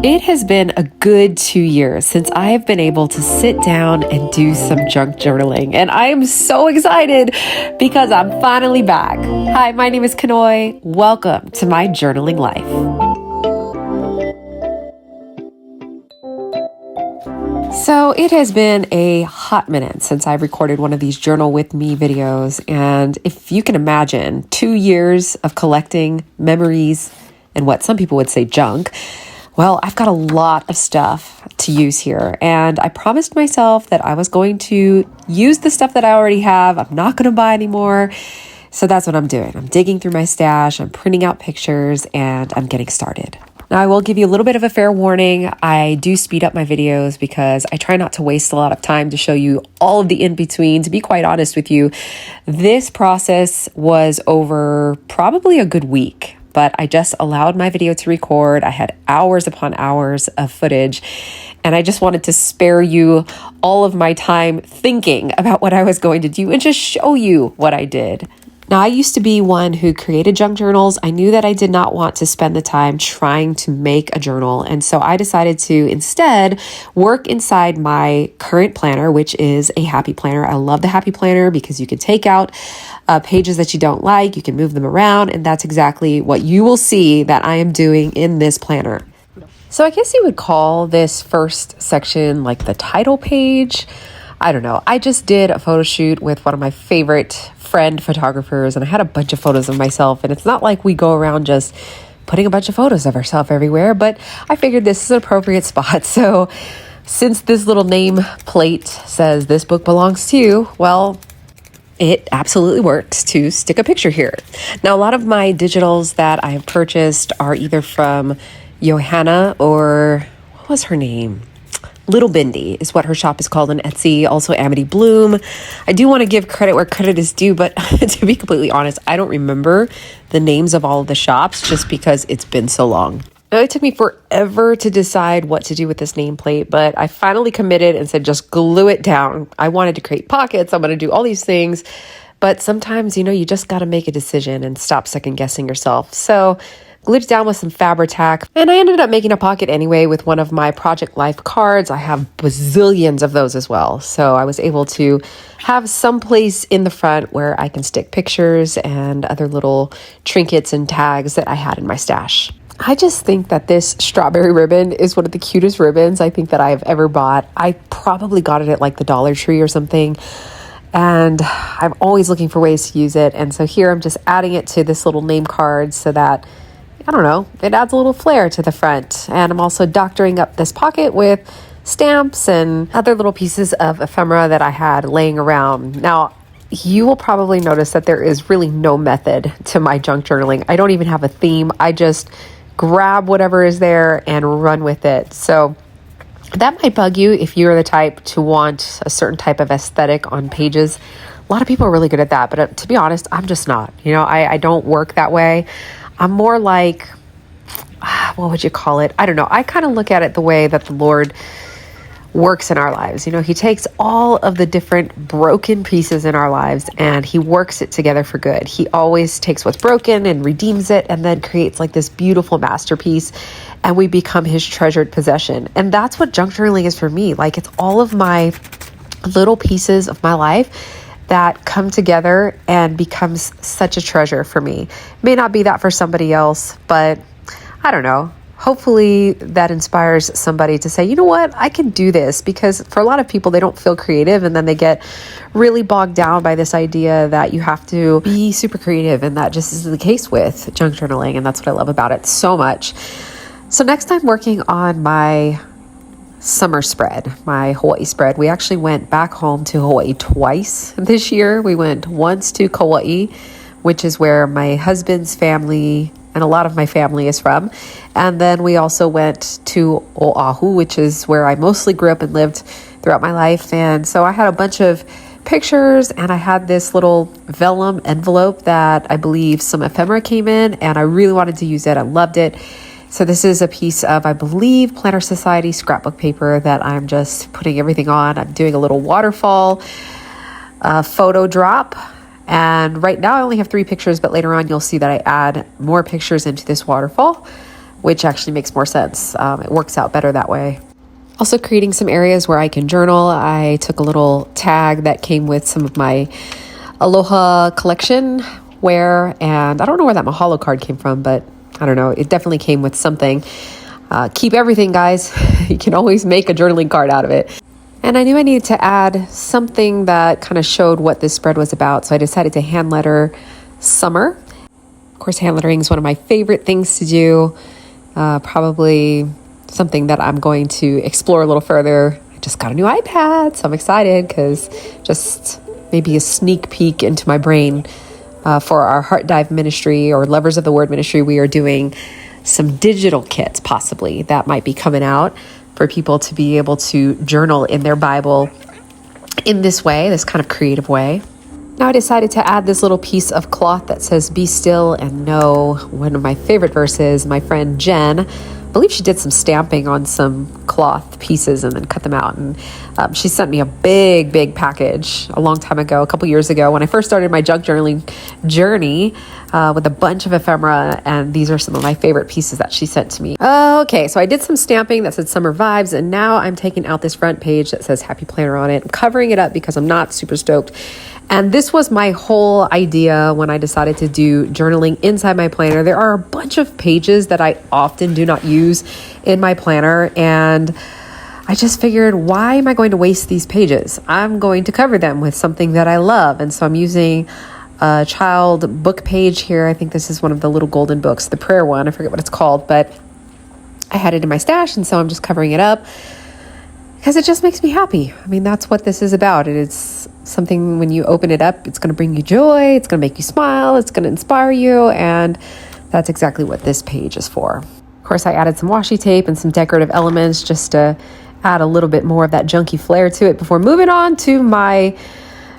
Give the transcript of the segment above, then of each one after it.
It has been a good 2 years since I have been able to sit down and do some junk journaling, and I am so excited because I'm finally back. Hi, my name is Kanoe. Welcome to my journaling life. So it has been a hot minute since I recorded one of these journal with me videos, and if you can imagine 2 years of collecting memories and what some people would say junk, well, I've got a lot of stuff to use here, and I promised myself that I was going to use the stuff that I already have. I'm not going to buy anymore. So that's what I'm doing. I'm digging through my stash, I'm printing out pictures, and I'm getting started. Now, I will give you a little bit of a fair warning. I do speed up my videos because I try not to waste a lot of time to show you all of the in-between. To be quite honest with you, this process was over probably a good week. But I just allowed my video to record. I had hours upon hours of footage, and I just wanted to spare you all of my time thinking about what I was going to do and just show you what I did. Now, I used to be one who created junk journals. I knew that I did not want to spend the time trying to make a journal. And so I decided to instead work inside my current planner, which is a happy planner. I love the happy planner because you can take out pages that you don't like, you can move them around, and that's exactly what you will see that I am doing in this planner. So I guess you would call this first section like the title page. I don't know. I just did a photo shoot with one of my favorite friend photographers, and I had a bunch of photos of myself, and it's not like we go around just putting a bunch of photos of ourselves everywhere, but I figured this is an appropriate spot. So since this little name plate says this book belongs to you, well, it absolutely works to stick a picture here. Now, a lot of my digitals that I have purchased are either from Johanna or what was her name? Little Bindi is what her shop is called on Etsy. Also Amity Bloom. I do want to give credit where credit is due, but to be completely honest, I don't remember the names of all of the shops just because it's been so long. Now, it took me forever to decide what to do with this nameplate, but I finally committed and said, just glue it down. I wanted to create pockets. I'm going to do all these things, but sometimes, you just got to make a decision and stop second guessing yourself. So glued it down with some Fabri-Tac, and I ended up making a pocket anyway with one of my Project Life cards. I have bazillions of those as well. So I was able to have some place in the front where I can stick pictures and other little trinkets and tags that I had in my stash. I just think that this strawberry ribbon is one of the cutest ribbons I think that I have ever bought. I probably got it at like the Dollar Tree or something, and I'm always looking for ways to use it. And so here I'm just adding it to this little name card so that, I don't know, it adds a little flair to the front. And I'm also doctoring up this pocket with stamps and other little pieces of ephemera that I had laying around. Now, you will probably notice that there is really no method to my junk journaling. I don't even have a theme. I just grab whatever is there and run with it. So that might bug you if you're the type to want a certain type of aesthetic on pages. A lot of people are really good at that, but to be honest, I'm just not. I don't work that way. I'm more like, what would you call it? I don't know. I kind of look at it the way that the Lord works in our lives. He takes all of the different broken pieces in our lives and he works it together for good. He always takes what's broken and redeems it and then creates like this beautiful masterpiece, and we become his treasured possession. And that's what junk journaling is for me. Like, it's all of my little pieces of my life that come together and becomes such a treasure for me. It may not be that for somebody else, but I don't know. Hopefully that inspires somebody to say, you know what, I can do this. Because for a lot of people, they don't feel creative, and then they get really bogged down by this idea that you have to be super creative, and that just isn't the case with junk journaling, and that's what I love about it so much. So next, I'm working on my summer spread, my Hawaii spread. We actually went back home to Hawaii twice this year. We went once to Kauai, which is where my husband's family and a lot of my family is from. And then we also went to Oahu, which is where I mostly grew up and lived throughout my life. And so I had a bunch of pictures, and I had this little vellum envelope that I believe some ephemera came in, and I really wanted to use it. I loved it. So this is a piece of, I believe, Planner Society scrapbook paper that I'm just putting everything on. I'm doing a little waterfall photo drop. And right now I only have 3 pictures, but later on you'll see that I add more pictures into this waterfall. which actually makes more sense. It works out better that way. Also creating some areas where I can journal. I took a little tag that came with some of my Aloha collection wear, and I don't know where that Mahalo card came from, but I don't know. It definitely came with something. Keep everything, guys. You can always make a journaling card out of it. And I knew I needed to add something that kind of showed what this spread was about, so I decided to hand letter summer. Of course, hand lettering is one of my favorite things to do. Probably something that I'm going to explore a little further. I just got a new iPad, so I'm excited because just maybe a sneak peek into my brain for our Heart Dive ministry or Lovers of the Word ministry. We are doing some digital kits possibly that might be coming out for people to be able to journal in their Bible in this way, this kind of creative way. Now I decided to add this little piece of cloth that says, "Be still and know." One of my favorite verses. My friend Jen, I believe she did some stamping on some cloth pieces and then cut them out. And she sent me a big package a long time ago, a couple years ago, when I first started my junk journaling journey with a bunch of ephemera. And these are some of my favorite pieces that she sent to me. Okay, so I did some stamping that said summer vibes. And now I'm taking out this front page that says Happy Planner on it. I'm covering it up because I'm not super stoked. And this was my whole idea when I decided to do journaling inside my planner. There are a bunch of pages that I often do not use in my planner, and I just figured, why am I going to waste these pages? I'm going to cover them with something that I love. And so I'm using a child book page here. I think this is one of the little golden books, the prayer one. I forget what it's called, but I had it in my stash, and so I'm just covering it up because it just makes me happy. I mean, that's what this is about. It's something, when you open it up, it's going to bring you joy. It's going to make you smile. It's going to inspire you. And that's exactly what this page is for. Of course, I added some washi tape and some decorative elements just to add a little bit more of that junky flair to it before moving on to my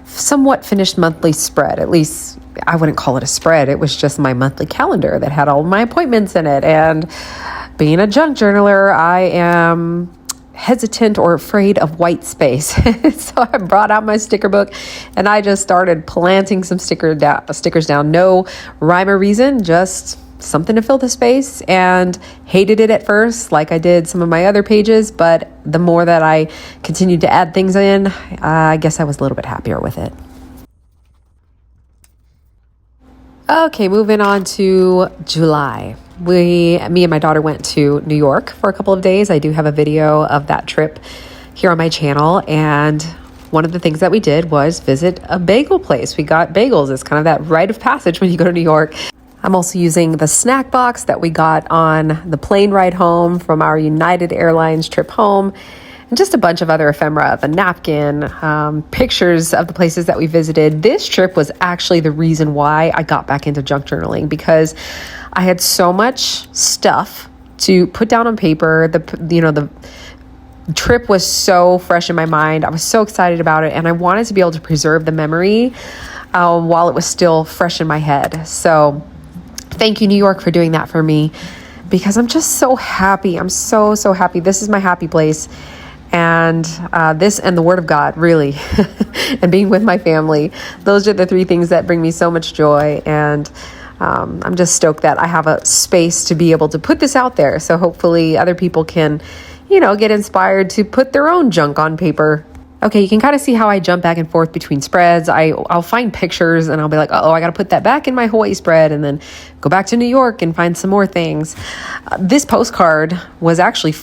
somewhat finished monthly spread. At least I wouldn't call it a spread. It was just my monthly calendar that had all my appointments in it. And being a junk journaler, I am hesitant or afraid of white space. So I brought out my sticker book and I just started planting some stickers down. No rhyme or reason, just something to fill the space, and hated it at first like I did some of my other pages, but the more that I continued to add things in, I guess I was a little bit happier with it. Okay, moving on to July. Me and my daughter went to New York for a couple of days. I do have a video of that trip here on my channel, and one of the things that we did was visit a bagel place. We got bagels. It's kind of that rite of passage when you go to New York. I'm also using the snack box that we got on the plane ride home from our United Airlines trip home, and just a bunch of other ephemera, the napkin, pictures of the places that we visited. This trip was actually the reason why I got back into junk journaling, because I had so much stuff to put down on paper. The trip was so fresh in my mind. I was so excited about it, and I wanted to be able to preserve the memory while it was still fresh in my head. So thank you, New York, for doing that for me, because I'm just so happy. I'm so happy. This is my happy place. And this and the Word of God, really, and being with my family. Those are the three things that bring me so much joy. And I'm just stoked that I have a space to be able to put this out there. So hopefully other people can, get inspired to put their own junk on paper. Okay, you can kind of see how I jump back and forth between spreads. I'll find pictures and I'll be like, oh, I got to put that back in my Hawaii spread, and then go back to New York and find some more things. This postcard was actually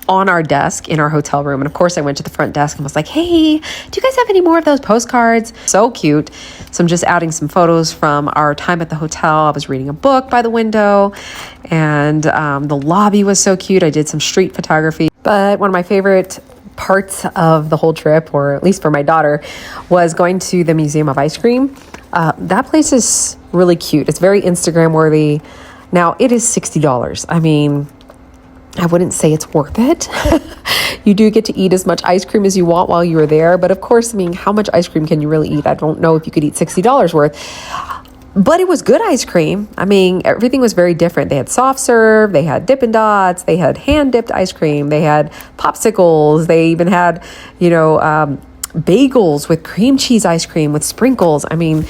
on our desk in our hotel room. And of course I went to the front desk and was like, hey, do you guys have any more of those postcards? So cute. So I'm just adding some photos from our time at the hotel. I was reading a book by the window, and the lobby was so cute. I did some street photography. But one of my favorite parts of the whole trip, or at least for my daughter, was going to the Museum of Ice Cream. That place is really cute. It's very Instagram worthy. Now it is $60. I mean, I wouldn't say it's worth it. You do get to eat as much ice cream as you want while you are there. But of course, I mean, how much ice cream can you really eat? I don't know if you could eat $60 worth. But it was good ice cream. I mean, everything was very different. They had soft serve, they had Dippin' Dots, they had hand-dipped ice cream, they had popsicles, they even had, bagels with cream cheese ice cream with sprinkles. I mean,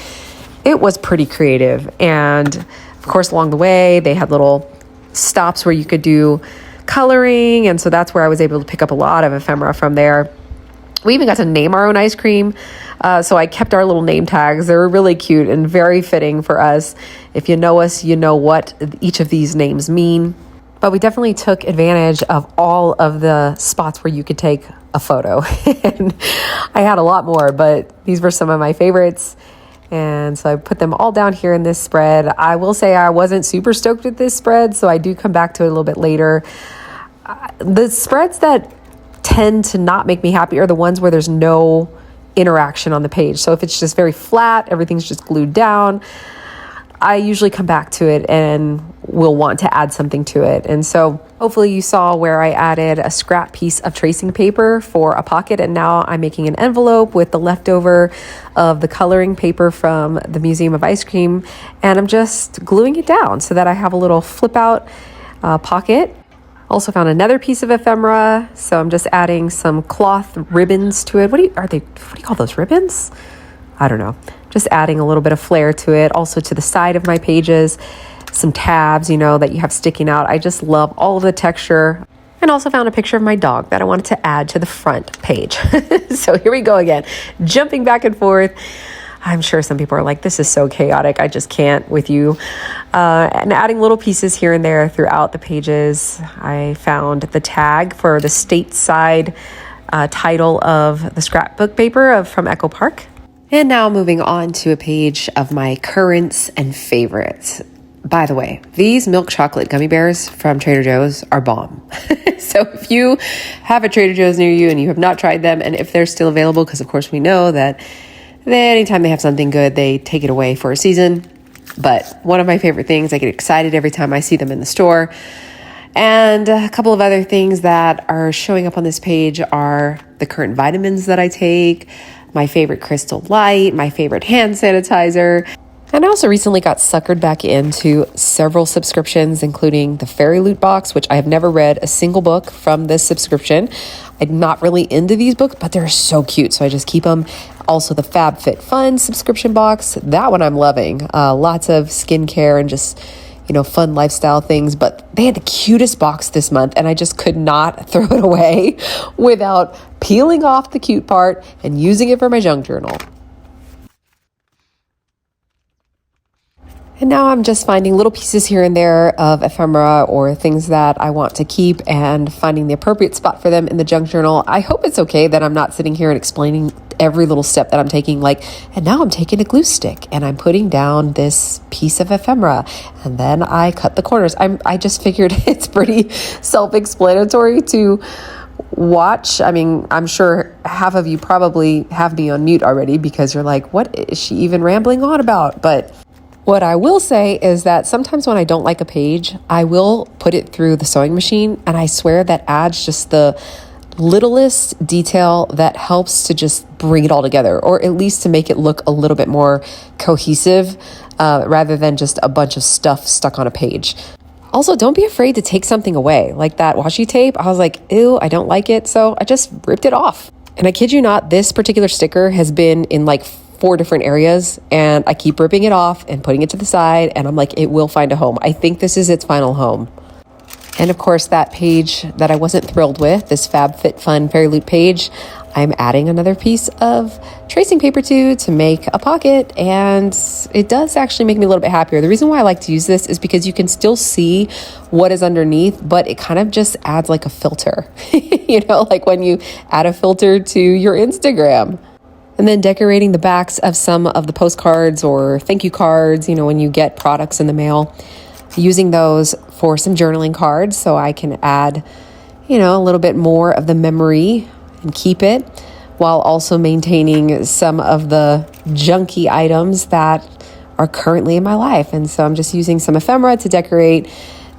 it was pretty creative. And of course, along the way, they had little stops where you could do coloring. And so that's where I was able to pick up a lot of ephemera from there. We even got to name our own ice cream. So I kept our little name tags. They were really cute and very fitting for us. If you know us, you know what each of these names mean. But we definitely took advantage of all of the spots where you could take a photo. And I had a lot more, but these were some of my favorites. And so I put them all down here in this spread. I will say I wasn't super stoked with this spread, so I do come back to it a little bit later. The spreads that tend to not make me happy are the ones where there's no interaction on the page. So if it's just very flat, everything's just glued down, I usually come back to it and will want to add something to it. And so hopefully you saw where I added a scrap piece of tracing paper for a pocket, and now I'm making an envelope with the leftover of the coloring paper from the Museum of Ice Cream, and I'm just gluing it down so that I have a little flip out pocket. Also found another piece of ephemera, so I'm just adding some cloth ribbons to it. What do you call those, ribbons? I don't know. Just adding a little bit of flair to it. Also to the side of my pages, some tabs, that you have sticking out. I just love all of the texture. And also found a picture of my dog that I wanted to add to the front page. So here we go again, jumping back and forth. I'm sure some people are like, this is so chaotic, I just can't with you. And adding little pieces here and there throughout the pages. I found the tag for the stateside title of the scrapbook paper from Echo Park. And now moving on to a page of my currents and favorites. By the way, these milk chocolate gummy bears from Trader Joe's are bomb. So if you have a Trader Joe's near you and you have not tried them, and if they're still available, because of course we know that anytime they have something good, they take it away for a season. But one of my favorite things, I get excited every time I see them in the store. And a couple of other things that are showing up on this page are the current vitamins that I take, my favorite Crystal Light, my favorite hand sanitizer. And I also recently got suckered back into several subscriptions, including the Fairy Loot box, which I have never read a single book from this subscription. I'm not really into these books, but they're so cute, so I just keep them. Also the FabFitFun subscription box, that one I'm loving. Lots of skincare and just, fun lifestyle things, but they had the cutest box this month, and I just could not throw it away without peeling off the cute part and using it for my junk journal. And now I'm just finding little pieces here and there of ephemera or things that I want to keep and finding the appropriate spot for them in the junk journal. I hope it's okay that I'm not sitting here and explaining every little step that I'm taking, and now I'm taking a glue stick and I'm putting down this piece of ephemera and then I cut the corners. I just figured it's pretty self-explanatory to watch. I mean, I'm sure half of you probably have me on mute already because you're like, what is she even rambling on about? But what I will say is that sometimes when I don't like a page, I will put it through the sewing machine, and I swear that adds just the littlest detail that helps to just bring it all together, or at least to make it look a little bit more cohesive rather than just a bunch of stuff stuck on a page. Also, don't be afraid to take something away. Like that washi tape, I was like, ew, I don't like it, so I just ripped it off. And I kid you not, this particular sticker has been in 4 different areas, and I keep ripping it off and putting it to the side, and I'm like, it will find a home. I think this is its final home. And of course, that page that I wasn't thrilled with, this FabFitFun Fairy Loot page, I'm adding another piece of tracing paper to make a pocket, and it does actually make me a little bit happier. The reason why I like to use this is because you can still see what is underneath, but it kind of just adds like a filter, like when you add a filter to your Instagram. And then decorating the backs of some of the postcards or thank you cards, when you get products in the mail, using those for some journaling cards so I can add, a little bit more of the memory and keep it while also maintaining some of the junky items that are currently in my life. And so I'm just using some ephemera to decorate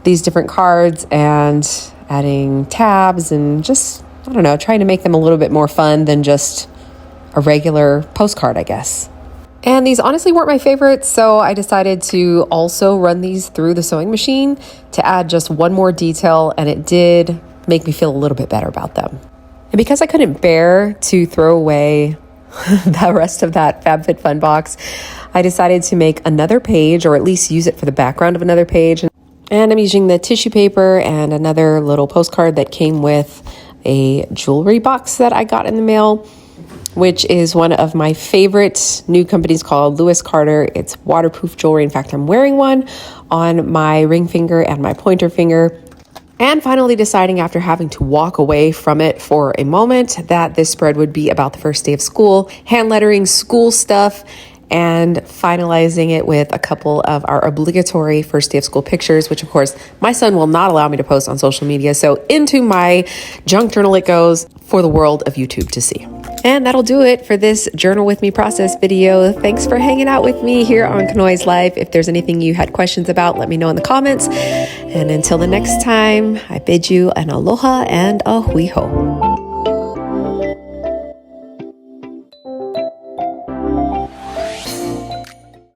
these different cards and adding tabs and just, trying to make them a little bit more fun than just a regular postcard, I guess. And these honestly weren't my favorites, so I decided to also run these through the sewing machine to add just one more detail, and it did make me feel a little bit better about them. And because I couldn't bear to throw away the rest of that FabFitFun box, I decided to make another page, or at least use it for the background of another page. And I'm using the tissue paper and another little postcard that came with a jewelry box that I got in the mail, which is one of my favorite new companies called Lewis Carter. It's waterproof jewelry. In fact, I'm wearing one on my ring finger and my pointer finger. And finally deciding after having to walk away from it for a moment that this spread would be about the first day of school, hand lettering school stuff, and finalizing it with a couple of our obligatory first day of school pictures, which of course my son will not allow me to post on social media. So into my junk journal it goes for the world of YouTube to see. And that'll do it for this journal with me process video. Thanks for hanging out with me here on Kanoe's Life. If there's anything you had questions about, let me know in the comments. And until the next time, I bid you an aloha and a hui hou.